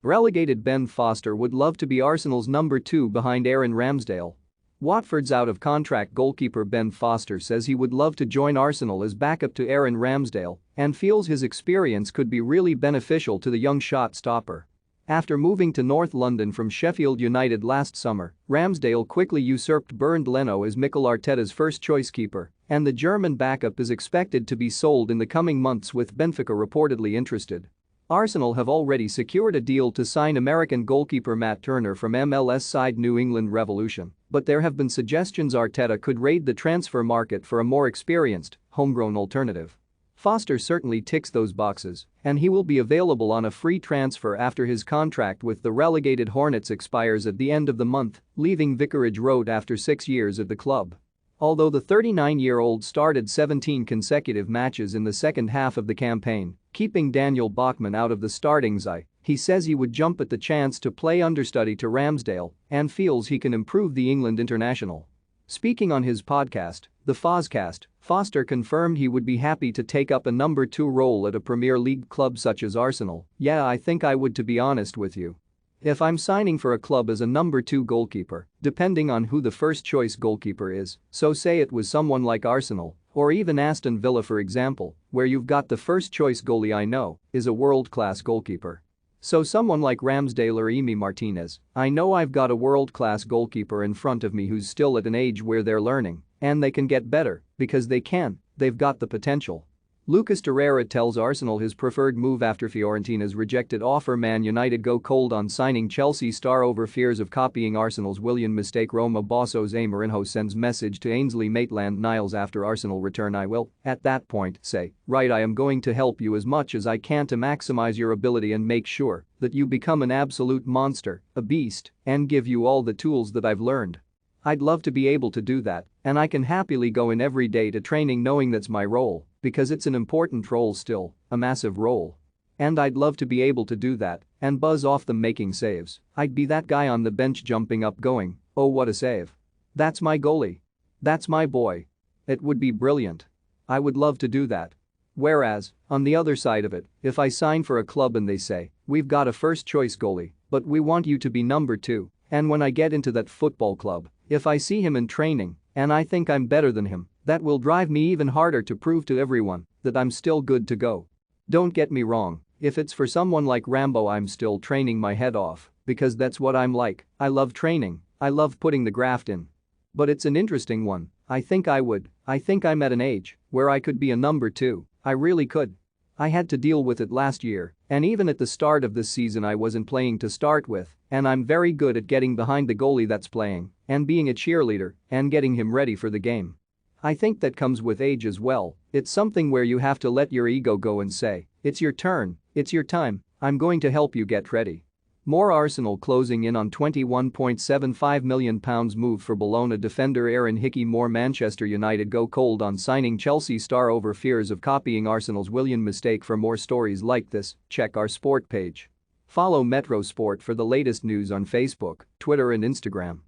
Relegated Ben Foster would love to be Arsenal's number 2 behind Aaron Ramsdale. Watford's out-of-contract goalkeeper Ben Foster says he would love to join Arsenal as backup to Aaron Ramsdale and feels his experience could be really beneficial to the young shot stopper. After moving to North London from Sheffield United last summer, Ramsdale quickly usurped Bernd Leno as Mikel Arteta's first-choice keeper, and the German backup is expected to be sold in the coming months with Benfica reportedly interested. Arsenal have already secured a deal to sign American goalkeeper Matt Turner from MLS side New England Revolution, but there have been suggestions Arteta could raid the transfer market for a more experienced, homegrown alternative. Foster certainly ticks those boxes, and he will be available on a free transfer after his contract with the relegated Hornets expires at the end of the month, leaving Vicarage Road after 6 years at the club. Although the 39-year-old started 17 consecutive matches in the second half of the campaign, keeping Daniel Bachmann out of the starting side, he says he would jump at the chance to play understudy to Ramsdale and feels he can improve the England international. Speaking on his podcast, The Fozcast, Foster confirmed he would be happy to take up a number 2 role at a Premier League club such as Arsenal. "Yeah, I think I would, to be honest with you. If I'm signing for a club as a number 2 goalkeeper, depending on who the first-choice goalkeeper is, so say it was someone like Arsenal, or even Aston Villa for example, where you've got the first-choice goalie I know is a world-class goalkeeper. So someone like Ramsdale or Emi Martinez, I know I've got a world-class goalkeeper in front of me who's still at an age where they're learning, and they can get better, because they've got the potential." Lucas Torreira tells Arsenal his preferred move after Fiorentina's rejected offer. Man United go cold on signing Chelsea star over fears of copying Arsenal's Willian mistake. Roma boss Jose Mourinho sends message to Ainsley Maitland-Niles after Arsenal return. "I will, at that point, say, right, I am going to help you as much as I can to maximize your ability and make sure that you become an absolute monster, a beast, and give you all the tools that I've learned. I'd love to be able to do that, and I can happily go in every day to training knowing that's my role, because it's an important role still, a massive role. And I'd love to be able to do that and buzz off them making saves. I'd be that guy on the bench jumping up going, oh what a save. That's my goalie. That's my boy. It would be brilliant. I would love to do that." Whereas, on the other side of it, if I sign for a club and they say, "We've got a first-choice goalie, but we want you to be number 2, and when I get into that football club, if I see him in training and I think I'm better than him, that will drive me even harder to prove to everyone that I'm still good to go." Don't get me wrong, if it's for someone like Rambo I'm still training my head off, because that's what I'm like. I love training, I love putting the graft in. But it's an interesting one. I think I'm at an age where I could be a number 2, I really could. I had to deal with it last year, and even at the start of this season I wasn't playing to start with, and I'm very good at getting behind the goalie that's playing and being a cheerleader and getting him ready for the game. I think that comes with age as well. It's something where you have to let your ego go and say, it's your turn, it's your time, I'm going to help you get ready. More Arsenal closing in on £21.75 million move for Bologna defender Aaron Hickey. More Manchester United go cold on signing Chelsea star over fears of copying Arsenal's Willian mistake. For more stories like this, check our sport page. Follow Metro Sport for the latest news on Facebook, Twitter and Instagram.